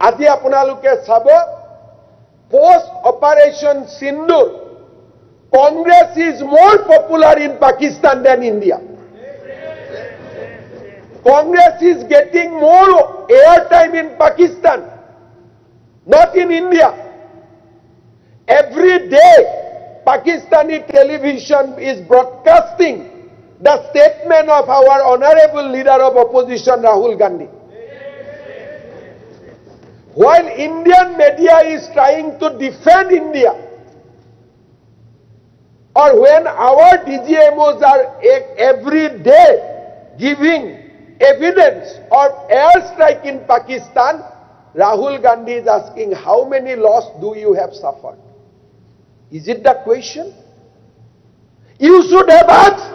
আজি আপোনালোকে চাব post operation Sindoor Congress is more popular in Pakistan than India. Congress is getting more airtime in Pakistan, not in India. Every day, Pakistani television is broadcasting the statement of our honorable leader of opposition, Rahul Gandhi. While Indian media is trying to defend India, or when our DGMOs are every day giving evidence of airstrike in Pakistan, Rahul Gandhi is asking, how many loss do you have suffered? Is it the question? You should have asked,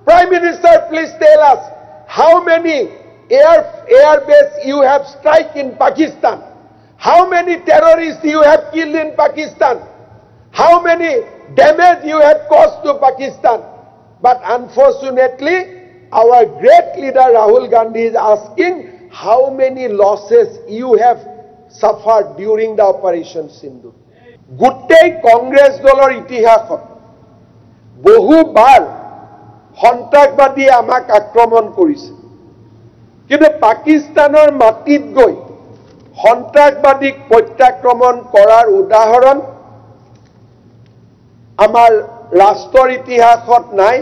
Prime Minister, please tell us how many airbase you have strike in Pakistan, how many terrorists you have killed in Pakistan, how many damage you have caused to Pakistan. But unfortunately, our great leader Rahul Gandhi is asking how many losses you have suffered during the Operation Sindoor. Guttei Congress dolar itihasot বহুবার সন্ত্ৰাসবাদী আমাক আক্ৰমণ কৰিছে, কিন্তু পাকিস্তানৰ মাটিত গৈ সন্ত্ৰাসবাদীক প্ৰত্যাক্ৰমণ কৰাৰ উদাহৰণ আমাৰ ৰাষ্ট্ৰৰ ইতিহাসত নাই।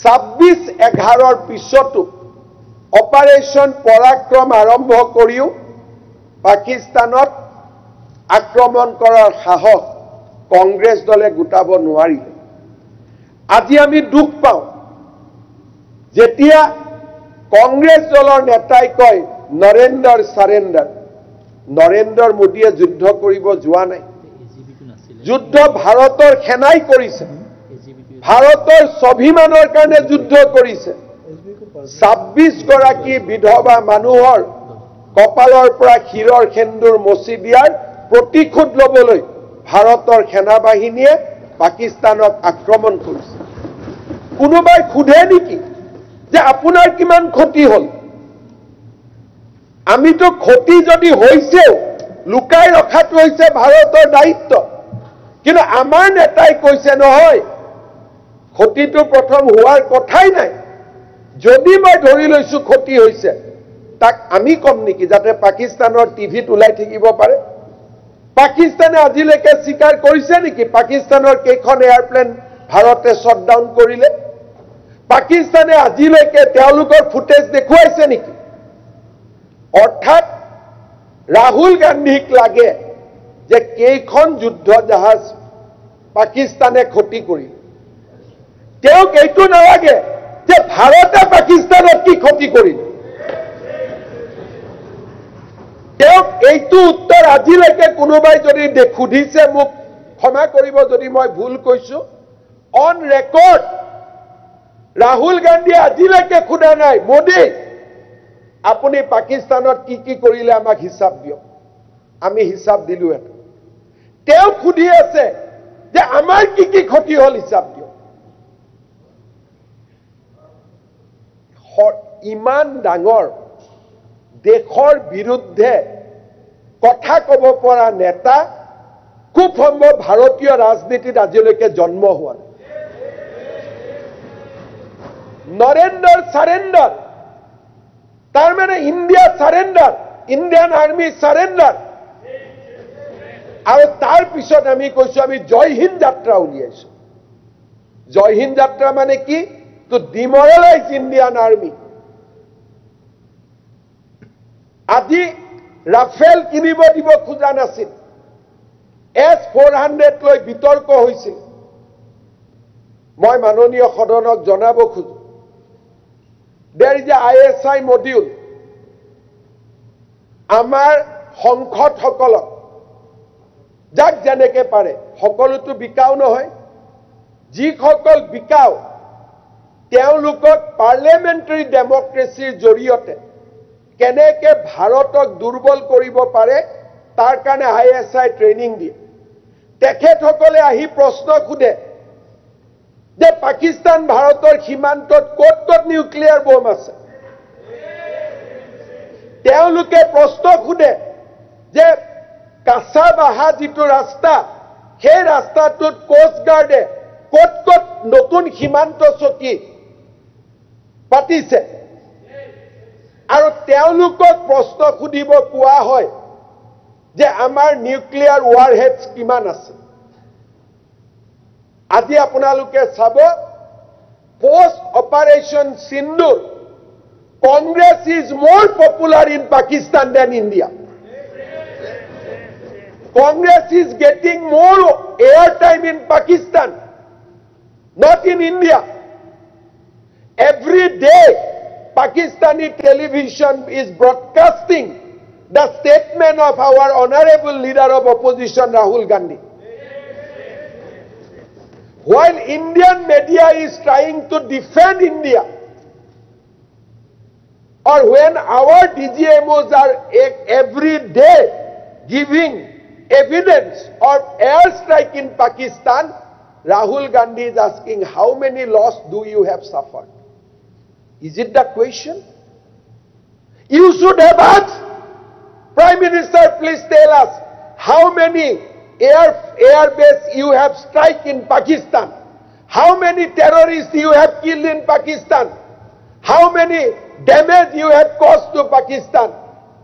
26/11 পিছতো অপাৰেশ্যন পৰাক্ৰম আৰম্ভ কৰিও পাকিস্তানত আক্ৰমণ কৰাৰ সাহস কংগ্ৰেছ দলে গোটাব নোৱাৰিলে। আজি আমি দুখ পাওঁ যেতিয়া কংগ্ৰেছ দলৰ নেতাই কয় নৰেন্দ্ৰ সাৰেন্ডাৰ। নৰেন্দ্ৰ মোদীয়ে যুদ্ধ কৰিব যোৱা নাই, যুদ্ধ ভাৰতৰ সেনাই কৰিছে, ভাৰতৰ স্বাভিমানৰ কাৰণে যুদ্ধ কৰিছে। 26 গৰাকী বিধৱা মানুহৰ কপালৰ পৰা ক্ষীৰৰ সেন্দুৰ মচি দিয়াৰ প্ৰতিশোধ ল'বলৈ ভাৰতৰ সেনাবাহিনীয়ে পাকিস্তানক আক্ৰমণ কৰিছে। কোনোবাই সোধে নেকি যে আপোনাৰ কিমান ক্ষতি হ'ল? আমিতো ক্ষতি যদি হৈছেও লুকাই ৰখাটো হৈছে ভাৰতৰ দায়িত্ব, কিন্তু আমাৰ নেতাই কৈছে নহয়, ক্ষতিটো প্ৰথম হোৱাৰ কথাই নাই। যদি মই ধৰি লৈছো ক্ষতি হৈছে, তাক আমি কম নেকি যাতে পাকিস্তানৰ টিভিত ওলাই থাকিব পাৰে? পাকিস্তানে আজিলৈকে স্বীকাৰ কৰিছে নেকি পাকিস্তানৰ কেইখন এয়াৰপ্লেন ভাৰতে শ্বটডাউন কৰিলে? পাকিস্তানে আজিলৈকে তেওঁলোকৰ ফুটেজ দেখুৱাইছে নেকি? অৰ্থাৎ ৰাহুল গান্ধীক লাগে যে কেইখন যুদ্ধ জাহাজ পাকিস্তানে ক্ষতি কৰিল, তেওঁক এইটো নালাগে যে ভাৰতে পাকিস্তানত কি ক্ষতি কৰিল। তেওঁক এইটো উত্তৰ আজিলৈকে কোনোবাই যদি সুধিছে, মোক ক্ষমা কৰিব যদি মই ভুল কৈছো, অন ৰেকৰ্ড ৰাহুল গান্ধীয়ে আজিলৈকে সোধা নাই, মোদী আপুনি পাকিস্তানত কি কি কৰিলে আমাক হিচাপ দিয়ক। আমি হিচাপ দিলো। এটা তেওঁ সুধি আছে যে আমাৰ কি কি ক্ষতি হ'ল হিচাপ দিয়ক। ইমান ডাঙৰ দেশৰ বিৰুদ্ধে কথা ক'ব পৰা নেতা খুব সম্ভৱ ভাৰতীয় ৰাজনীতিত আজিলৈকে জন্ম হোৱা নাই। নৰেন্দ্ৰ সাৰেন্ডাৰ, তাৰ মানে ইণ্ডিয়া সাৰেন্ডাৰ, ইণ্ডিয়ান আৰ্মি সাৰেন্ডাৰ। আৰু তাৰ পিছত আমি কৈছো আমি জয় হিন্দ যাত্ৰা উলিয়াইছো। জয় হিন্দ যাত্ৰা মানে কি? To demoralize Indian army. আজি ৰাফেল কিনিব দিব খোজা নাছিল, S-400 লৈ বিতৰ্ক হৈছিল। মই মাননীয় সদনক জনাব খোজো, there is a ISI module আমাৰ সংসদসকলক যাক যেনেকে পাৰে, সকলোতো বিকাও নহয়, যিসকল বিকাও তেওঁলোকক পাৰ্লিয়ামেণ্টাৰী ডেমক্ৰেচিৰ জৰিয়তে কেনেকে ভাৰতক দুৰ্বল কৰিব পাৰে তাৰ কাৰণে ISI ট্ৰেইনিং দিয়ে। তেখেতসকলে আহি প্ৰশ্ন সোধে যে পাকিস্তান ভাৰতৰ সীমান্তত ক'ত ক'ত নিউক্লিয়াৰ বোম আছে। তেওঁলোকে প্ৰশ্ন সোধে কাঁচা বাহা যিটো ৰাস্তা সেই ৰাস্তাটোত কোষ্ট গাৰ্ডে ক'ত ক'ত নতুন সীমান্ত চকী পাতিছে আৰু তেওঁলোকক প্ৰশ্ন সুধিব কোৱা হয় যে আমাৰ নিউক্লিয়াৰ ৱাৰহেডছ কিমান আছে আজি আপোনালোকে চাব post operation Sindoor Congress is more popular in Pakistan than India. Congress is getting more airtime in Pakistan, not in India. Every day, Pakistani television is broadcasting the statement of our honorable leader of opposition, Rahul Gandhi. While Indian media is trying to defend India, or when our DGMOs are every day giving evidence of airstrike in Pakistan, Rahul Gandhi is asking, how many loss do you have suffered? Is it the question? You should have asked, Prime Minister, please tell us how many air base you have struck in Pakistan, how many terrorists you have killed in Pakistan, how many damage you have caused to Pakistan.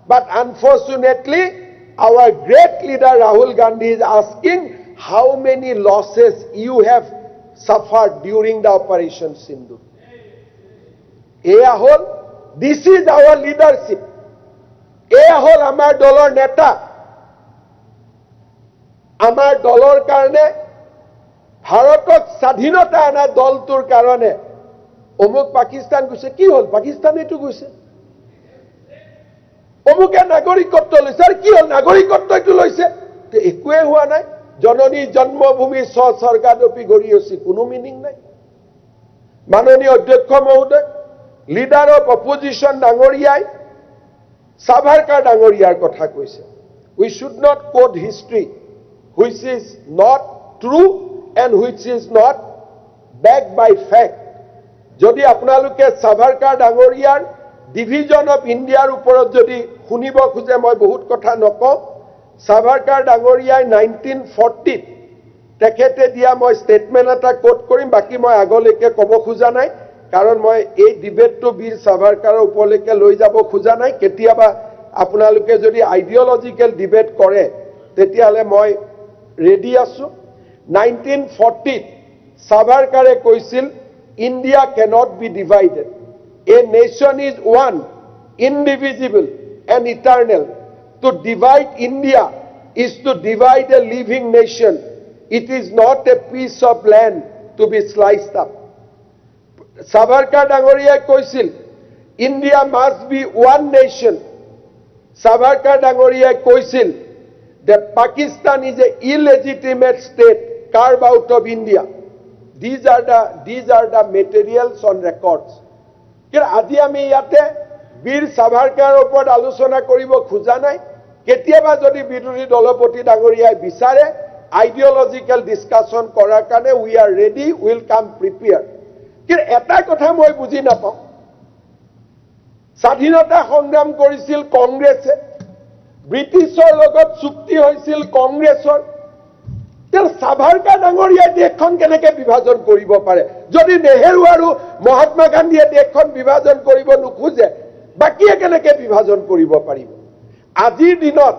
But unfortunately, our great leader Rahul Gandhi is asking how many losses you have suffered during the Operation Sindoor. This is our leadership. Amar dolor neta. Amar dolor karne, Bharatok sadhinota ana doltur karone. অমুক পাকিস্তান গৈছে কি হল পাকিস্তানেটো গৈছে অমুকে নাগৰিকত্ব লৈছে আৰু কি হল নাগৰিকত্বটো লৈছে তে একোৱে হোৱা নাই জননী জন্মভূমি স্বৰ্গাদপি গৰিয়সি কোনো মিনিং নাই মাননীয় অধ্যক্ষ মহোদয় লিডাৰ অফ অপজিশন ডাঙৰীয়াই সাভাৰকাৰ ডাঙৰীয়াৰ কথা কৈছে we should not quote history which is not true and which is not backed by fact যদি আপোনালোকে সাভাৰকাৰ ডাঙৰীয়াৰ ডিভিজন অফ ইণ্ডিয়াৰ ওপৰত যদি শুনিব খুজে মই বহুত কথা নকওঁ সাভাৰকাৰ ডাঙৰীয়াই 1940 তেখেতে দিয়া মই ষ্টেটমেন্ট এটা কোট কৰিম বাকি মই আগলৈকে ক'ব খোজা নাই কাৰণ মই এই ডিবেটটো বীৰ সাভাৰকাৰৰ ওপৰলৈকে লৈ যাব খোজা নাই কেতিয়াবা আপোনালোকে যদি আইডিঅলজিক্যাল ডিবেট কৰে তেতিয়ালে মই ৰেডি আছো 1940 সাভাৰকাৰে কৈছিল India cannot be divided. A nation is one, indivisible and eternal. To divide India is to divide a living nation. It is not a piece of land to be sliced up. Savarkar Dangoriya koisil, India must be one nation. Savarkar Dangoriya koisil that Pakistan is an illegitimate state carved out of India. These are the materials on records. Kira আজি আমি ইয়াতে বীৰ সাভাৰকাৰৰ ওপৰত আলোচনা কৰিব খোজা নাই কেতিয়াবা যদি বিৰোধী দলপতি ডাঙৰীয়াই বিচাৰে আইডিঅলজিক্যাল ডিসকাশন কৰাৰ কাৰণে we are ready will come prepared. কিন্তু এটা কথা মই বুজি নাপাওঁ স্বাধীনতা সংগ্ৰাম কৰিছিল কংগ্ৰেছে ব্ৰিটিছৰ লগত চুক্তি হৈছিল কংগ্ৰেছৰ সাভাৰকাৰ ডাঙৰীয়া দেশখন কেনেকে বিভাজন কৰিব পাৰে যদি নেহেৰু আৰু মহাত্মা গান্ধীয়ে দেশখন বিভাজন কৰিব নোখোজে বাকিয়ে কেনেকে বিভাজন কৰিব পাৰিব আজিৰ দিনত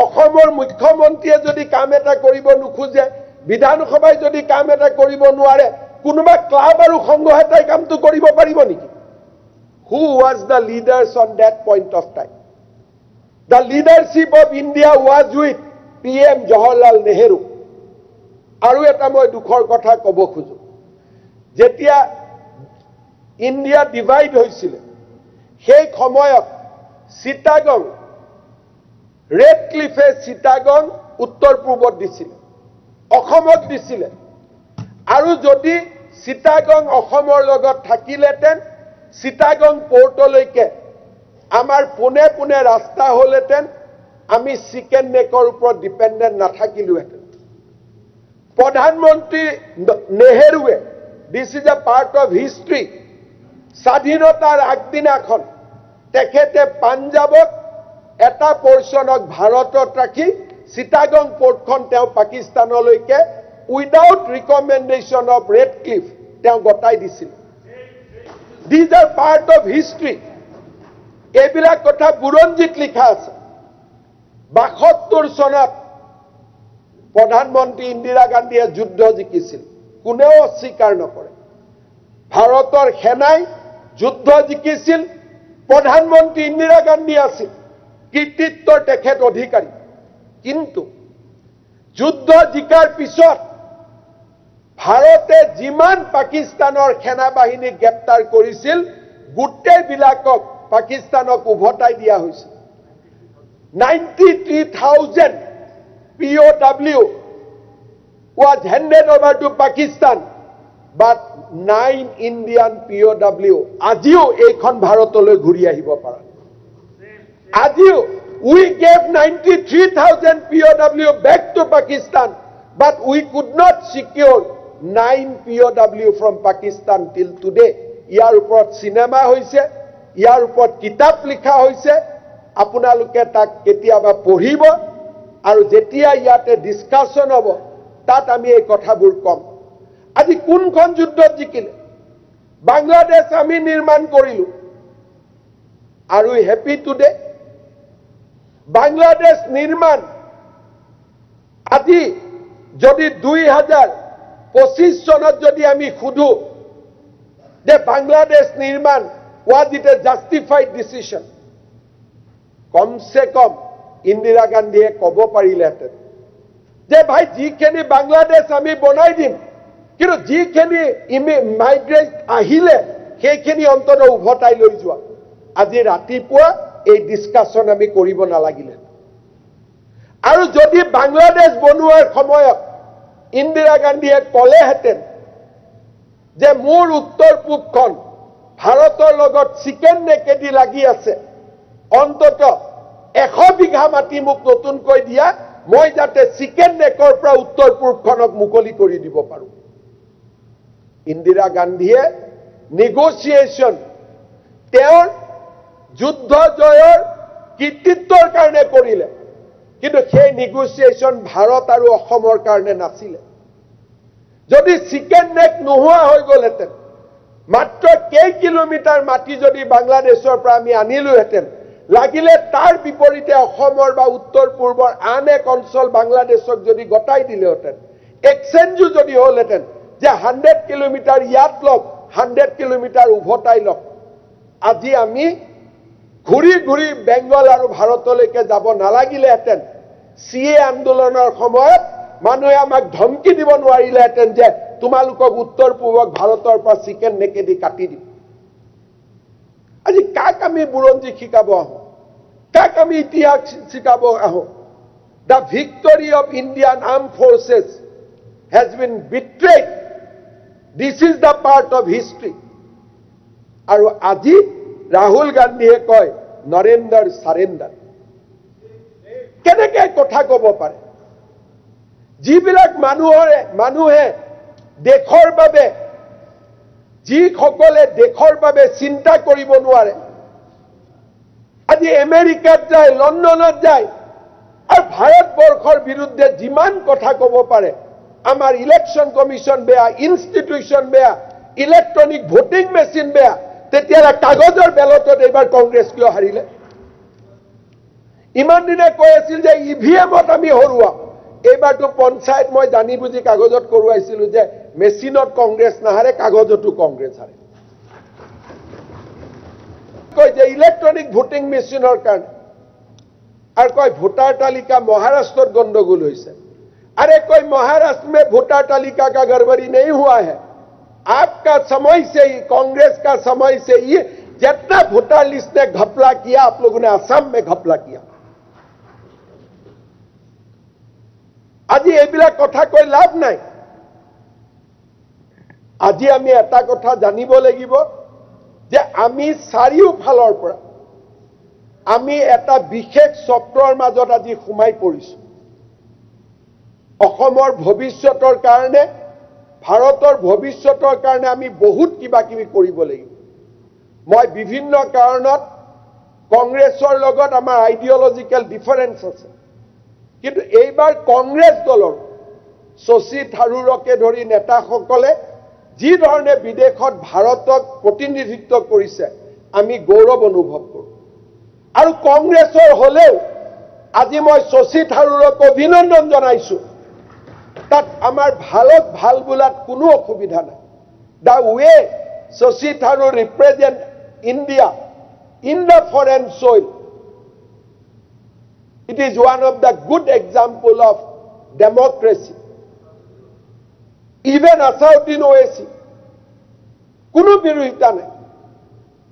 অসমৰ মুখ্যমন্ত্ৰীয়ে যদি কাম এটা কৰিব নোখোজে বিধানসভাই যদি কাম এটা কৰিব নোৱাৰে কোনোবা ক্লাব আৰু সংঘ এটাই কামটো কৰিব পাৰিব নেকি who was the leaders on that point of time the leadership of India was with PM Jawaharlal Nehru আৰু এটা মই দুখৰ কথা ক'ব খুজো যেতিয়া ইন্ডিয়া ডিভাইড হৈছিল সেই সময়ত চিটাগং ৰেড ক্লিফে চিটাগং উত্তৰ পূৰ্বত দিছিল অসমত দিছিল আৰু যদি চিটাগং অসমৰ লগত থাকিলেতেন চিটাগং পোৰ্টলৈকে আমাৰ পুনে পুনে ৰাস্তা হলেতেন আমি চিকেন নেকৰ ওপৰত ডিপেন্ডেন্ট নাথাকিলোহেতেন প্ৰধানমন্ত্ৰী নেহেৰুৱে this is a part of history স্বাধীনতাৰ আগদিনাখন তেখেতে পাঞ্জাবত এটা পৰ্চনক ভাৰতত ৰাখি চিটাগং পোৰ্টখন তেওঁ পাকিস্তানলৈকে উইদাউট ৰিকমেণ্ডেশ্যন অফ ৰেডক্লিফ তেওঁ গতাই দিছিল These are part of history. এইবিলাক কথা বুৰঞ্জীত লিখা আছে 72 চনত প্ৰধানমন্ত্ৰী ইন্দিৰা গান্ধীয়ে যুদ্ধ জিকিছিল কোনেও অস্বীকাৰ নকৰে ভাৰতৰ সেনাই যুদ্ধ জিকিছিল প্ৰধানমন্ত্ৰী ইন্দিৰা গান্ধী আছিল কৃতিত্বৰ তেখেত অধিকাৰী কিন্তু যুদ্ধ জিকাৰ পিছত ভাৰতে যিমান পাকিস্তানৰ সেনা বাহিনী গ্ৰেপ্তাৰ কৰিছিল গুটেবিলাকক পাকিস্তানক উভতাই দিয়া হৈছিল 93,000 POW was handed over to Pakistan but 9 Indian POW আজিও এইখন ভাৰতলৈ ঘূৰি আহিব পাৰা আজিও we gave 93,000 POW back to Pakistan but we could not secure 9 POW from Pakistan till today. ইয়াৰ ওপৰত সিনেমা হৈছে ইয়াৰ ওপৰত কিতাপ লিখা হৈছে আপোনালোকে তাক কেতিয়াবা পঢ়িব আৰু যেতিয়া ইয়াতে ডিসকাশন হ'ব তাত আমি এই কথাবোৰ কম আজি কোনখন যুদ্ধত জিকিলে বাংলাদেশ আমি নিৰ্মাণ কৰিলো আৰু হ্যাপি টুডে বাংলাদেশ নিৰ্মাণ আজি যদি 2025 চনত যদি আমি খুদু যে বাংলাদেশ নিৰ্মাণ was it a justified decision কমসে কম ইন্দিৰা গান্ধীয়ে ক'ব পাৰিলেহেঁতেন যে ভাই যিখিনি বাংলাদেশ আমি বনাই দিম কিন্তু যিখিনি মাইগ্ৰেট আহিলে সেইখিনি অন্তত উভতাই লৈ যোৱা আজি ৰাতিপুৱা এই ডিসকাশন আমি কৰিব নালাগিলে আৰু যদি বাংলাদেশ বনোৱাৰ সময়ত ইন্দিৰা গান্ধীয়ে ক'লেহেঁতেন যে মোৰ উত্তৰ পূবখন ভাৰতৰ লগত চিকেন নেকেদি লাগি আছে অন্তত 100 বিঘা মাটি মোক নতুনকৈ দিয়া মই যাতে চিকেন নেকৰ পৰা উত্তৰ পূবখনক মুকলি কৰি দিব পাৰো ইন্দিৰা গান্ধীয়ে নেগোসিয়েশন তেওঁৰ যুদ্ধ জয়ৰ কৃতিত্বৰ কাৰণে কৰিলে কিন্তু সেই নেগোসিয়েশন ভাৰত আৰু অসমৰ কাৰণে নাছিলে যদি চিকেন নেক নোহোৱা হৈ গ'লহেঁতেন মাত্ৰ কেই কিলোমিটাৰ মাটি যদি বাংলাদেশৰ পৰা আমি আনিলোহেঁতেন লাগিলে তাৰ বিপৰীতে অসমৰ বা উত্তৰ পূৰ্বৰ আন এক অঞ্চল বাংলাদেশক যদি গতাই দিলেহেঁতেন এক্সচেঞ্জো যদি হ'লহেঁতেন যে 100 কিলোমিটাৰ ইয়াত লওক 100 কিলোমিটাৰ উভতাই লওক আজি আমি ঘূৰি ঘূৰি বেংগল আৰু ভাৰতলৈকে যাব নালাগিলেহেঁতেন সিএ আন্দোলনৰ সময়ত মানুহে আমাক ধমকি দিব নোৱাৰিলেহেঁতেন যে তোমালোকক উত্তৰ পূবক ভাৰতৰ পৰা চিকেন নেকেদি কাটি দিম আজি কাক আমি বুৰঞ্জী শিকাব আহোঁ কাক আমি ইতিহাস শিকাব আহোঁ The victory of Indian armed forces has been betrayed. This is the part of history. আৰু আজি ৰাহুল গান্ধীয়ে কয় নৰেন্দ্ৰ সাৰেন্দ্ৰ কেনেকৈ কথা ক'ব পাৰে যিবিলাক মানুহে দেশৰ বাবে যিসকলে দেশৰ বাবে চিন্তা কৰিব নোৱাৰে আজি আমেৰিকাত যায় লণ্ডনত যায় আৰু ভাৰতবৰ্ষৰ বিৰুদ্ধে যিমান কথা ক'ব পাৰে আমাৰ ইলেকশন কমিশন বেয়া ইনষ্টিটিউশন বেয়া ইলেক্ট্ৰনিক ভোটিং মেচিন বেয়া তেতিয়ালে কাগজৰ বেলটত এবাৰ কংগ্ৰেছ কিয় হাৰিলে ইমান দিনে কৈ আছিল যে ইভিএমত আমি হৰুৱা এবাৰটো পঞ্চায়ত মই জানি বুজি কাগজত কৰোৱাইছিল যে মেচিনত কংগ্ৰেছ নাহাৰে কাগজতো কংগ্ৰেছ হাৰে কয় যে ইলেক্ট্ৰনিক ভোটিং মেচিনৰ কাৰণে और कोई वोटर तालिका महाराष्ट्र गंडगोल हुई अरे कोई महाराष्ट्र में वोटर तालिका का गड़बड़ी नहीं हुआ है आपका समय से ही कांग्रेस का समय से ही जितना वोटर लिस्ट ने घपला किया आप लोगों ने असम में घपला किया आज ये कथा कोई लाभ नहीं आज आमी एटा कथा जानिब लागिब जे आमी चारियोफाলৰ পৰা আমি এটা বিশেষ চক্ৰৰ মাজত আজি সোমাই পৰিছো অসমৰ ভৱিষ্যতৰ কাৰণে ভাৰতৰ ভৱিষ্যতৰ কাৰণে আমি বহুত কিবা কিবি কৰিব লাগিব মই বিভিন্ন কাৰণত কংগ্ৰেছৰ লগত আমাৰ আইডিঅলজিক্যাল ডিফাৰেন্স আছে কিন্তু এইবাৰ কংগ্ৰেছ দলৰ শশী থাৰুৰকে ধৰি নেতাসকলে যি ধৰণে বিদেশত ভাৰতক প্ৰতিনিধিত্ব কৰিছে আমি গৌৰৱ অনুভৱ কৰোঁ আৰু কংগ্ৰেছৰ হলেও আজি মই শশী থাৰুৰক অভিনন্দন জনাইছো তাত আমাৰ ভালত ভাল বোলাত কোনো অসুবিধা নাই the way Shashi Tharoor represent India in the foreign soil it is one of the good example of democracy even Asauddin Owaisi কোনো বিৰোধিতা নাই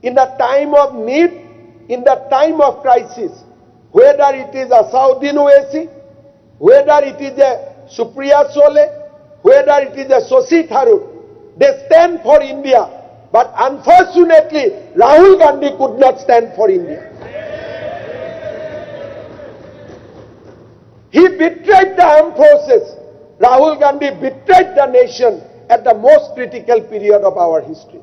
in the time of need in the time of crisis whether it is Asauddin Owaisi whether it is a Supriya Sole whether it is a Shashi Tharoor they stand for India but unfortunately Rahul Gandhi could not stand for India he betrayed the armed forces Rahul Gandhi betrayed the nation at the most critical period of our history